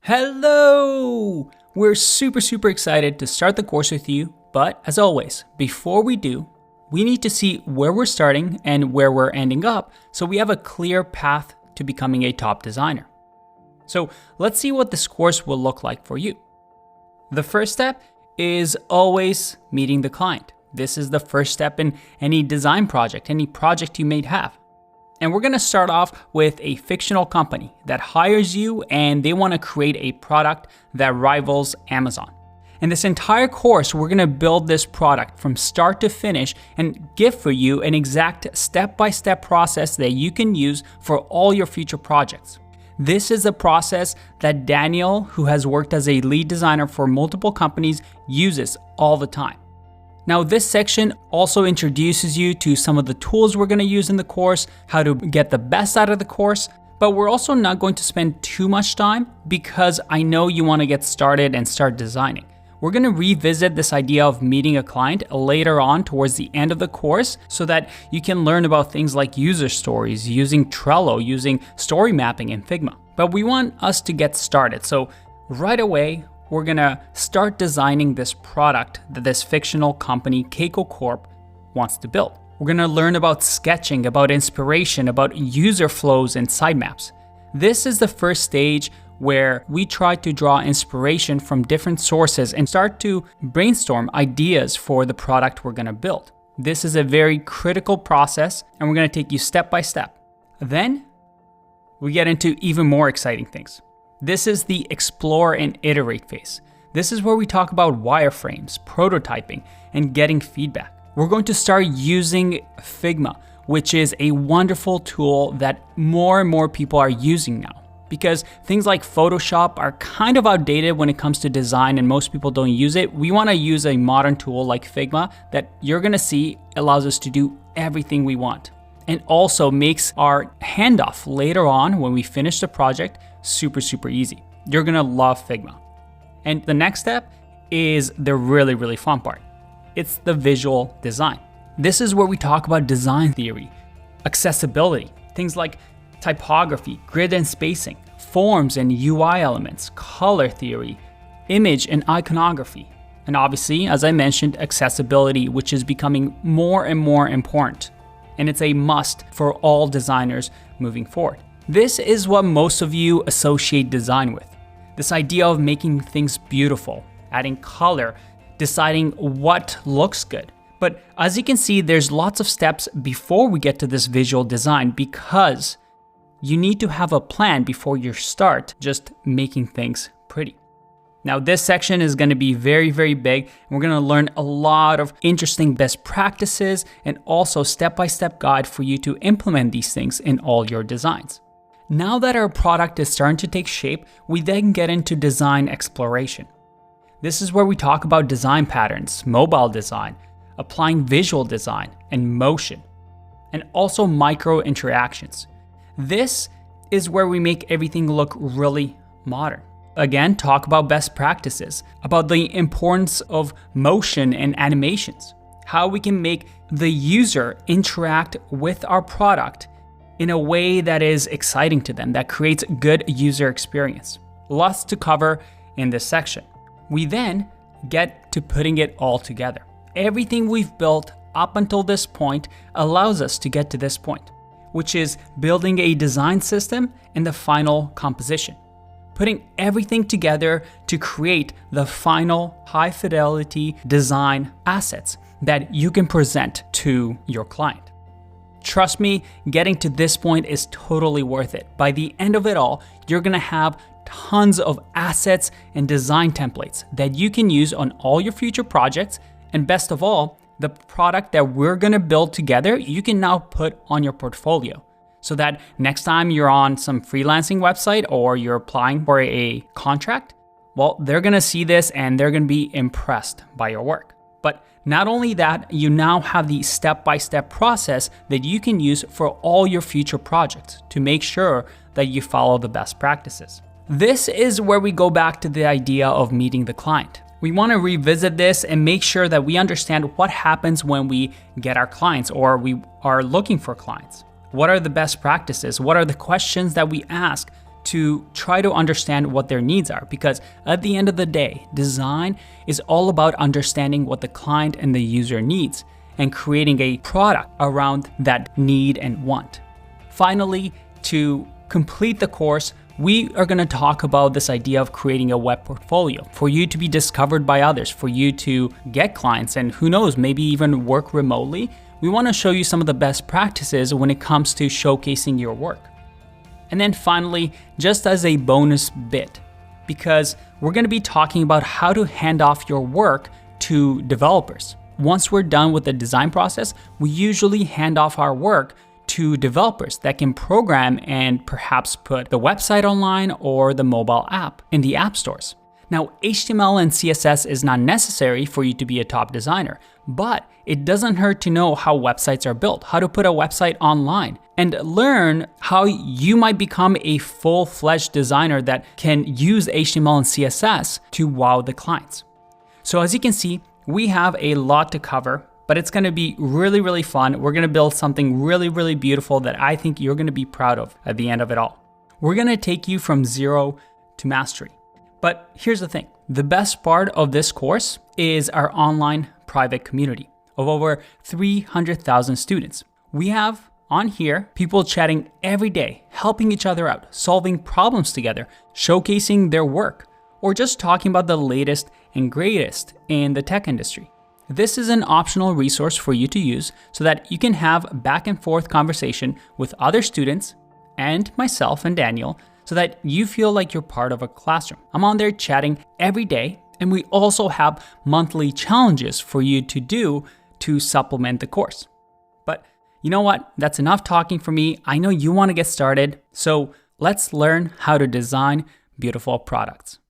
Hello! We're super excited to start the course with you, but as always, before we do, we need to see where we're starting and where we're ending up so we have a clear path to becoming a top designer. So let's see what this course will look like for you. The first step is always meeting the client. This is the first step in any design project, any project you may have. And we're gonna start off with a fictional company that hires you and they wanna create a product that rivals Amazon. In this entire course, we're gonna build this product from start to finish and give for you an exact step-by-step process that you can use for all your future projects. This is a process that Daniel, who has worked as a lead designer for multiple companies, uses all the time. Now, this section also introduces you to some of the tools we're gonna use in the course, how to get the best out of the course, but we're also not going to spend too much time because I know you wanna get started and start designing. We're gonna revisit this idea of meeting a client later on towards the end of the course so that you can learn about things like user stories, using Trello, using story mapping in Figma. But we want us to get started. So right away, we're gonna start designing this product that this fictional company, Keiko Corp, wants to build. We're gonna learn about sketching, about inspiration, about user flows and sitemaps. This is the first stage where we try to draw inspiration from different sources and start to brainstorm ideas for the product we're gonna build. This is a very critical process and we're gonna take you step by step. Then we get into even more exciting things. This is the explore and iterate phase. This is where we talk about wireframes, prototyping, and getting feedback. We're going to start using Figma, which is a wonderful tool that more and more people are using now. Because things like Photoshop are kind of outdated when it comes to design and most people don't use it. We wanna use a modern tool like Figma that you're gonna see allows us to do everything we want. And also makes our handoff later on when we finish the project super easy. You're gonna love Figma. And the next step is the really fun part. It's the visual design. This is where we talk about design theory, accessibility, things like typography, grid and spacing, forms and UI elements, color theory, image and iconography. And obviously, as I mentioned, accessibility, which is becoming more and more important. And it's a must for all designers moving forward. This is what most of you associate design with. This idea of making things beautiful, adding color, deciding what looks good. But as you can see, there's lots of steps before we get to this visual design because you need to have a plan before you start just making things pretty. Now, this section is gonna be very big, and we're gonna learn a lot of interesting best practices and also step-by-step guide for you to implement these things in all your designs. Now that our product is starting to take shape, we then get into design exploration. This is where we talk about design patterns, mobile design, applying visual design and motion, and also micro interactions. This is where we make everything look really modern. Again, talk about best practices, about the importance of motion and animations, how we can make the user interact with our product in a way that is exciting to them, that creates good user experience. Lots to cover in this section. We then get to putting it all together. Everything we've built up until this point allows us to get to this point, which is building a design system and the final composition. Putting everything together to create the final high fidelity design assets that you can present to your client. Trust me, getting to this point is totally worth it. By the end of it all, you're gonna have tons of assets and design templates that you can use on all your future projects. And best of all, the product that we're gonna build together, you can now put on your portfolio. So that next time you're on some freelancing website or you're applying for a contract, well, they're gonna see this and they're gonna be impressed by your work. But not only that, you now have the step-by-step process that you can use for all your future projects to make sure that you follow the best practices. This is where we go back to the idea of meeting the client. We want to revisit this and make sure that we understand what happens when we get our clients or we are looking for clients. What are the best practices? What are the questions that we ask to try to understand what their needs are, because at the end of the day, design is all about understanding what the client and the user needs and creating a product around that need and want. Finally, to complete the course, we are going to talk about this idea of creating a web portfolio for you to be discovered by others, for you to get clients, and who knows, maybe even work remotely. We want to show you some of the best practices when it comes to showcasing your work. And then finally, just as a bonus bit, because we're going to be talking about how to hand off your work to developers. Once we're done with the design process, we usually hand off our work to developers that can program and perhaps put the website online or the mobile app in the app stores. Now, HTML and CSS is not necessary for you to be a top designer, but it doesn't hurt to know how websites are built, how to put a website online, and learn how you might become a full-fledged designer that can use HTML and CSS to wow the clients. So as you can see, we have a lot to cover, but it's gonna be really, really fun. We're gonna build something really, really beautiful that I think you're gonna be proud of at the end of it all. We're gonna take you from zero to mastery. But here's the thing, the best part of this course is our online private community of over 300,000 students. We have on here people chatting every day, helping each other out, solving problems together, showcasing their work, or just talking about the latest and greatest in the tech industry. This is an optional resource for you to use so that you can have back and forth conversation with other students and myself and Daniel so that you feel like you're part of a classroom. I'm on there chatting every day, and we also have monthly challenges for you to do to supplement the course. But you know what? That's enough talking for me. I know you want to get started, so let's learn how to design beautiful products.